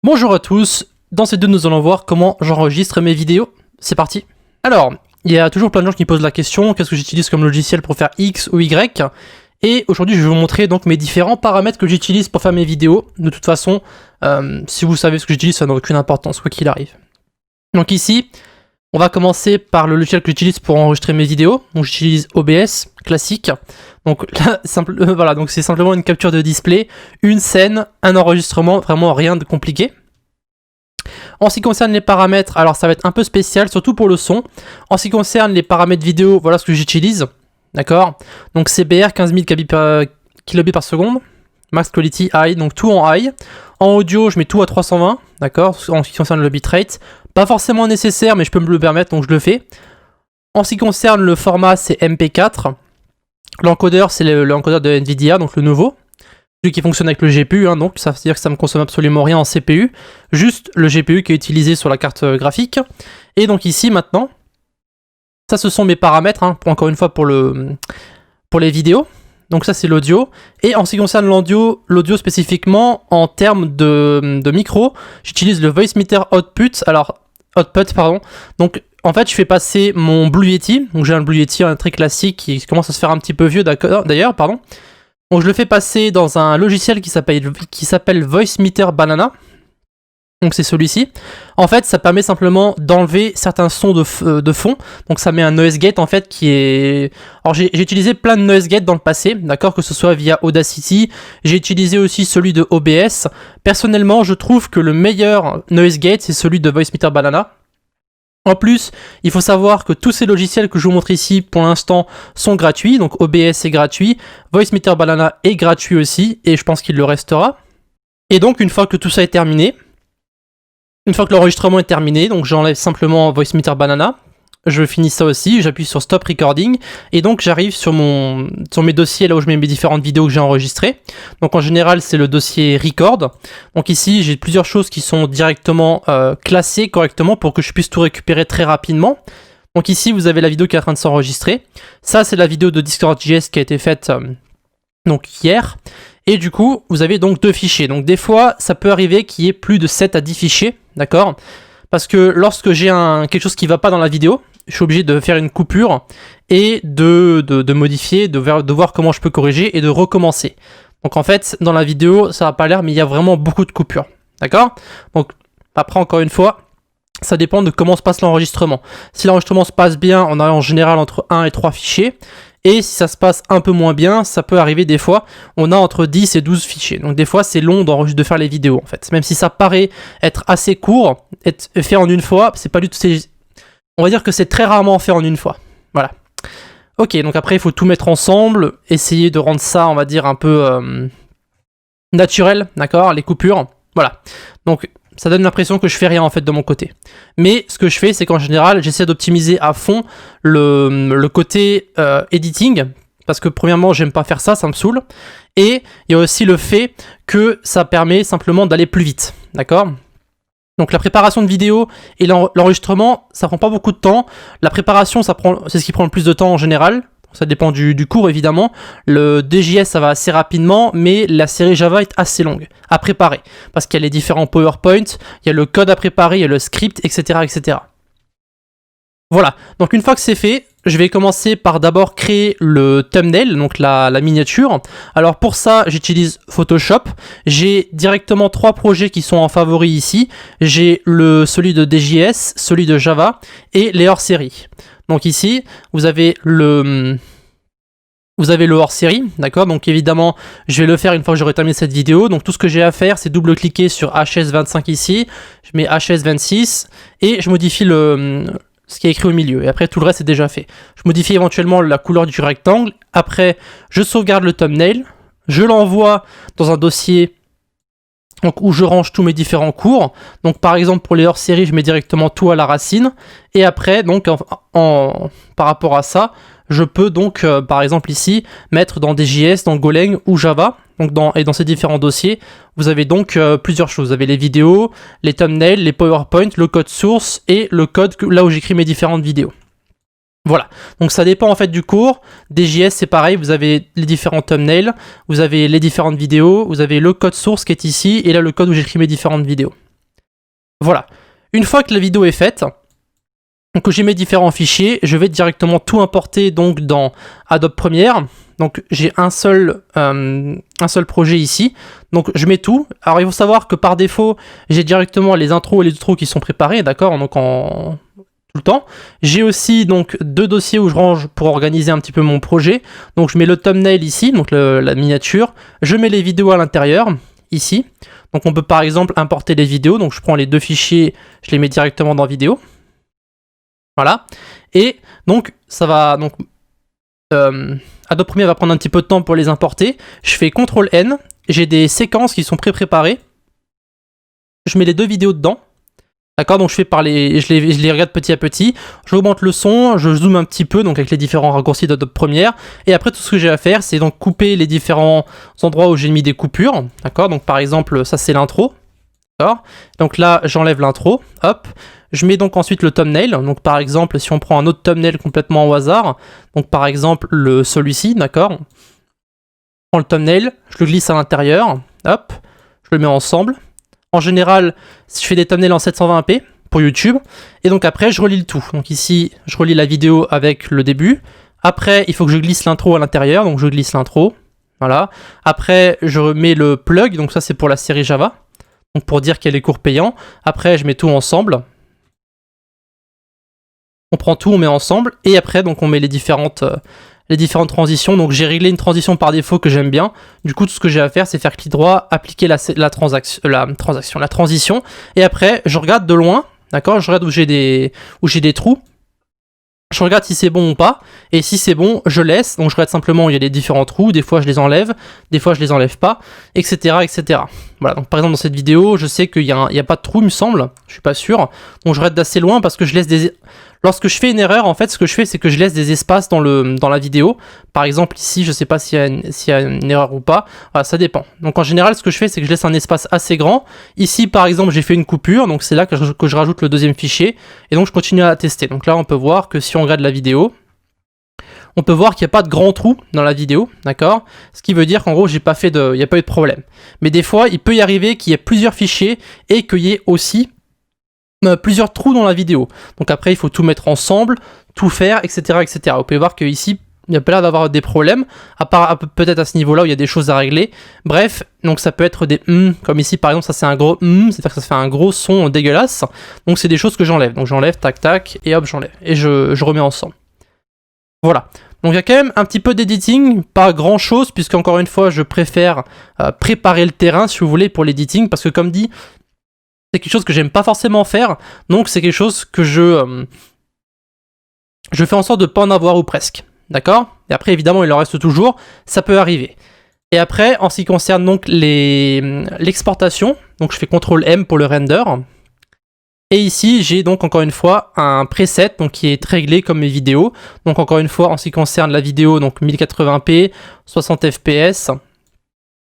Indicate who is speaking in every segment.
Speaker 1: Bonjour à tous, dans cette vidéo nous allons voir comment j'enregistre mes vidéos. C'est parti. Alors, il y a toujours plein de gens qui me posent la question, qu'est-ce que j'utilise comme logiciel pour faire X ou Y? Et aujourd'hui je vais vous montrer donc mes différents paramètres que j'utilise pour faire mes vidéos. De toute façon, si vous savez ce que j'utilise, ça n'a aucune importance, quoi qu'il arrive. Donc ici, on va commencer par le logiciel que j'utilise pour enregistrer mes vidéos. Donc j'utilise OBS, classique. Donc là, voilà, donc c'est simplement une capture de display, une scène, un enregistrement, vraiment rien de compliqué. En ce qui concerne les paramètres, alors ça va être un peu spécial, surtout pour le son. En ce qui concerne les paramètres vidéo, voilà ce que j'utilise. D'accord? Donc CBR 15 000 kilobits par seconde. Max Quality High, donc tout en high. En audio, je mets tout à 320, d'accord? En ce qui concerne le bitrate. Pas forcément nécessaire, mais je peux me le permettre, donc je le fais. En ce qui concerne le format, c'est MP4. L'encodeur, c'est l'encodeur de Nvidia, donc le nouveau. Celui qui fonctionne avec le GPU, hein, donc ça veut dire que ça ne me consomme absolument rien en CPU. Juste le GPU qui est utilisé sur la carte graphique. Et donc ici, maintenant, ça ce sont mes paramètres, hein, encore une fois pour les vidéos. Donc ça c'est l'audio. Et en ce qui concerne l'audio spécifiquement, en termes de micro, j'utilise le Voicemeeter Output. Donc en fait je fais passer mon Blue Yeti. Donc j'ai un Blue Yeti très classique qui commence à se faire un petit peu vieux d'ailleurs. Donc je le fais passer dans un logiciel qui s'appelle Voicemeeter Banana. Donc c'est celui-ci. En fait, ça permet simplement d'enlever certains sons de fond. Donc ça met un noise gate en fait qui est... Alors j'ai utilisé plein de noise gate dans le passé, d'accord, que ce soit via Audacity. J'ai utilisé aussi celui de OBS. Personnellement, je trouve que le meilleur noise gate, c'est celui de Voicemeeter Banana. En plus, il faut savoir que tous ces logiciels que je vous montre ici, pour l'instant, sont gratuits. Donc OBS est gratuit, Voicemeeter Banana est gratuit aussi, et je pense qu'il le restera. Et donc, une fois que tout ça est terminé, une fois que l'enregistrement est terminé, donc j'enlève simplement Voicemeeter Banana, je finis ça aussi, j'appuie sur Stop Recording, et donc j'arrive sur mes dossiers, là où je mets mes différentes vidéos que j'ai enregistrées. Donc en général, c'est le dossier Record. Donc ici, j'ai plusieurs choses qui sont directement classées correctement pour que je puisse tout récupérer très rapidement. Donc ici, vous avez la vidéo qui est en train de s'enregistrer. Ça, c'est la vidéo de Discord.js qui a été faite donc hier. Et du coup, vous avez donc deux fichiers. Donc des fois, ça peut arriver qu'il y ait plus de 7 à 10 fichiers, d'accord? Parce que lorsque j'ai quelque chose qui ne va pas dans la vidéo, je suis obligé de faire une coupure et de modifier, de voir comment je peux corriger et de recommencer. Donc en fait, dans la vidéo, ça n'a pas l'air, mais il y a vraiment beaucoup de coupures, d'accord? Donc après, encore une fois, ça dépend de comment se passe l'enregistrement. Si l'enregistrement se passe bien, on a en général entre 1 et 3 fichiers. Et si ça se passe un peu moins bien, ça peut arriver des fois, on a entre 10 et 12 fichiers. Donc des fois, c'est long de faire les vidéos en fait. Même si ça paraît être assez court, être fait en une fois, c'est pas du tout... On va dire que c'est très rarement fait en une fois. Voilà. Ok, donc après, il faut tout mettre ensemble, essayer de rendre ça, on va dire, un peu naturel, d'accord, les coupures. Voilà. Donc... ça donne l'impression que je fais rien en fait de mon côté. Mais ce que je fais, c'est qu'en général, j'essaie d'optimiser à fond le côté editing. Parce que premièrement, j'aime pas faire ça, ça me saoule. Et il y a aussi le fait que ça permet simplement d'aller plus vite. D'accord ? Donc la préparation de vidéo et l'enregistrement, ça prend pas beaucoup de temps. La préparation, c'est ce qui prend le plus de temps en général. Ça dépend du cours évidemment. Le DJS ça va assez rapidement, mais la série Java est assez longue à préparer. Parce qu'il y a les différents PowerPoint, il y a le code à préparer, il y a le script, etc. etc. Voilà, donc une fois que c'est fait, je vais commencer par d'abord créer le thumbnail, donc la miniature. Alors pour ça, j'utilise Photoshop. J'ai directement 3 projets qui sont en favori ici. J'ai celui de DJS, celui de Java et les hors-série. Donc ici, vous avez le hors-série, d'accord? Donc évidemment, je vais le faire une fois que j'aurai terminé cette vidéo. Donc tout ce que j'ai à faire, c'est double-cliquer sur HS25 ici. Je mets HS26 et je modifie ce qui est écrit au milieu. Et après, tout le reste est déjà fait. Je modifie éventuellement la couleur du rectangle. Après, je sauvegarde le thumbnail. Je l'envoie dans un dossier donc, où je range tous mes différents cours. Donc par exemple pour les hors-série, je mets directement tout à la racine. Et après, donc par rapport à ça, je peux donc par exemple ici mettre dans DJS, dans Golang ou Java. Donc dans ces différents dossiers, vous avez donc plusieurs choses. Vous avez les vidéos, les thumbnails, les PowerPoint, le code source et le code là où j'écris mes différentes vidéos. Voilà, donc ça dépend en fait du cours. DJS c'est pareil, vous avez les différents thumbnails, vous avez les différentes vidéos, vous avez le code source qui est ici, et là le code où j'écris mes différentes vidéos. Voilà. Une fois que la vidéo est faite, que j'ai mes différents fichiers, je vais directement tout importer donc dans Adobe Premiere. Donc j'ai un seul projet ici, donc je mets tout. Alors il faut savoir que par défaut, j'ai directement les intros et les outros qui sont préparés, d'accord, donc en tout le temps. J'ai aussi donc 2 dossiers où je range pour organiser un petit peu mon projet. Donc je mets le thumbnail ici, donc la miniature. Je mets les vidéos à l'intérieur, ici. Donc on peut par exemple importer les vidéos, donc je prends les 2 fichiers, je les mets directement dans vidéo. Voilà. Et donc ça va donc Adobe Premiere va prendre un petit peu de temps pour les importer. Je fais CTRL-N, j'ai des séquences qui sont pré-préparées. Je mets les 2 vidéos dedans. D'accord, donc je les regarde petit à petit. J'augmente le son, je zoome un petit peu, donc avec les différents raccourcis d'Adobe Premiere. Et après, tout ce que j'ai à faire, c'est donc couper les différents endroits où j'ai mis des coupures. D'accord, donc par exemple, ça c'est l'intro. D'accord, donc là, j'enlève l'intro. Hop. Je mets donc ensuite le thumbnail. Donc par exemple, si on prend un autre thumbnail complètement au hasard, donc par exemple celui-ci, d'accord. Je prends le thumbnail, je le glisse à l'intérieur, hop, je le mets ensemble. En général, je fais des thumbnails en 720p pour YouTube, et donc après je relie le tout. Donc ici, je relie la vidéo avec le début. Après, il faut que je glisse l'intro à l'intérieur, donc je glisse l'intro. Voilà. Après, je remets le plug, donc ça c'est pour la série Java, donc pour dire qu'il y a les cours payants. Après, je mets tout ensemble. On prend tout, on met ensemble, et après donc on met les différentes transitions. Donc j'ai réglé une transition par défaut que j'aime bien. Du coup, tout ce que j'ai à faire, c'est faire clic droit, appliquer la transition, et après je regarde de loin, d'accord, je regarde où j'ai des trous. Je regarde si c'est bon ou pas, et si c'est bon, je laisse. Donc je regarde simplement où il y a les différents trous, des fois je les enlève, des fois je les enlève pas, etc. etc. Voilà, donc par exemple dans cette vidéo, je sais qu'il n'y a pas de trou, il me semble, je suis pas sûr. Donc je regarde d'assez loin parce que je laisse des... Lorsque je fais une erreur, en fait, ce que je fais, c'est que je laisse des espaces dans la vidéo. Par exemple, ici, je sais pas s'il y a une erreur ou pas. Voilà, ça dépend. Donc en général, ce que je fais, c'est que je laisse un espace assez grand. Ici, par exemple, j'ai fait une coupure, donc c'est là que je rajoute le deuxième fichier. Et donc je continue à tester. Donc là, on peut voir que si on regarde la vidéo, on peut voir qu'il n'y a pas de grand trou dans la vidéo, d'accord? Ce qui veut dire qu'en gros, il n'y a pas eu de problème. Mais des fois, il peut y arriver qu'il y ait plusieurs fichiers et qu'il y ait aussi plusieurs trous dans la vidéo. Donc après, il faut tout mettre ensemble, tout faire, etc. etc. Vous pouvez voir qu'ici, il n'y a pas l'air d'avoir des problèmes, à part peut-être à ce niveau-là où il y a des choses à régler. Bref, donc ça peut être des comme ici par exemple, ça c'est un gros c'est-à-dire que ça fait un gros son dégueulasse. Donc c'est des choses que j'enlève. Donc j'enlève, tac tac, et hop, j'enlève. Et je remets ensemble. Voilà. Donc il y a quand même un petit peu d'editing, pas grand chose, puisque encore une fois, je préfère préparer le terrain, si vous voulez, pour l'editing, parce que comme dit, c'est quelque chose que j'aime pas forcément faire, donc c'est quelque chose que je fais en sorte de pas en avoir ou presque, d'accord? Et après évidemment il en reste toujours, ça peut arriver. Et après en ce qui concerne donc l'exportation, donc je fais CTRL-M pour le render, et ici j'ai donc encore une fois un preset donc qui est réglé comme mes vidéos, donc encore une fois en ce qui concerne la vidéo, donc 1080p, 60 fps,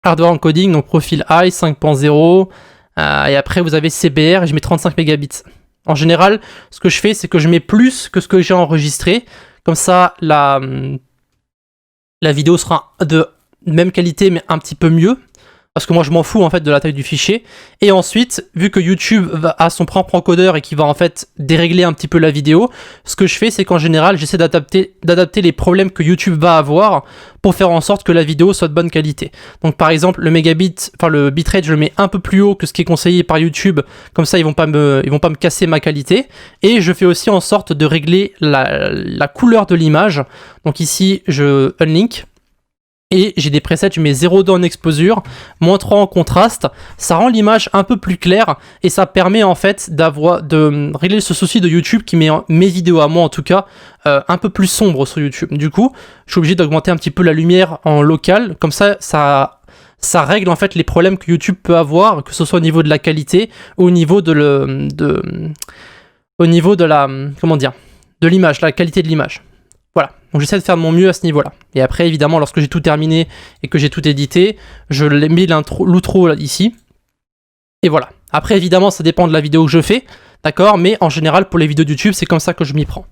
Speaker 1: hardware encoding, donc profil high 5.0, et après vous avez CBR et je mets 35 mégabits. En général, ce que je fais, c'est que je mets plus que ce que j'ai enregistré. Comme ça, la vidéo sera de même qualité, mais un petit peu mieux. Parce que moi, je m'en fous en fait de la taille du fichier. Et ensuite, vu que YouTube a son propre encodeur et qui va en fait dérégler un petit peu la vidéo, ce que je fais, c'est qu'en général, j'essaie d'adapter les problèmes que YouTube va avoir pour faire en sorte que la vidéo soit de bonne qualité. Donc par exemple, le bitrate, je le mets un peu plus haut que ce qui est conseillé par YouTube. Comme ça, ils vont pas me casser ma qualité. Et je fais aussi en sorte de régler la couleur de l'image. Donc ici, je unlink. Et j'ai des presets, je mets 0,2 en exposure, -3 en contraste, ça rend l'image un peu plus claire et ça permet en fait de régler ce souci de YouTube qui met mes vidéos à moi en tout cas un peu plus sombres sur YouTube. Du coup, je suis obligé d'augmenter un petit peu la lumière en local, comme ça règle en fait les problèmes que YouTube peut avoir, que ce soit au niveau de la qualité ou au niveau de l'image, la qualité de l'image. Voilà, donc j'essaie de faire de mon mieux à ce niveau-là. Et après, évidemment, lorsque j'ai tout terminé et que j'ai tout édité, je mets l'outro ici. Et voilà. Après, évidemment, ça dépend de la vidéo que je fais, d'accord? Mais en général, pour les vidéos de YouTube, c'est comme ça que je m'y prends.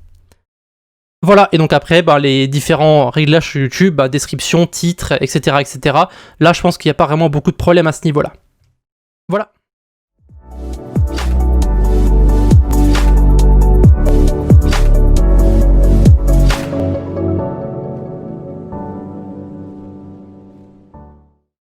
Speaker 1: Voilà, et donc après, les différents réglages sur YouTube, description, titre, etc., etc. Là, je pense qu'il n'y a pas vraiment beaucoup de problèmes à ce niveau-là.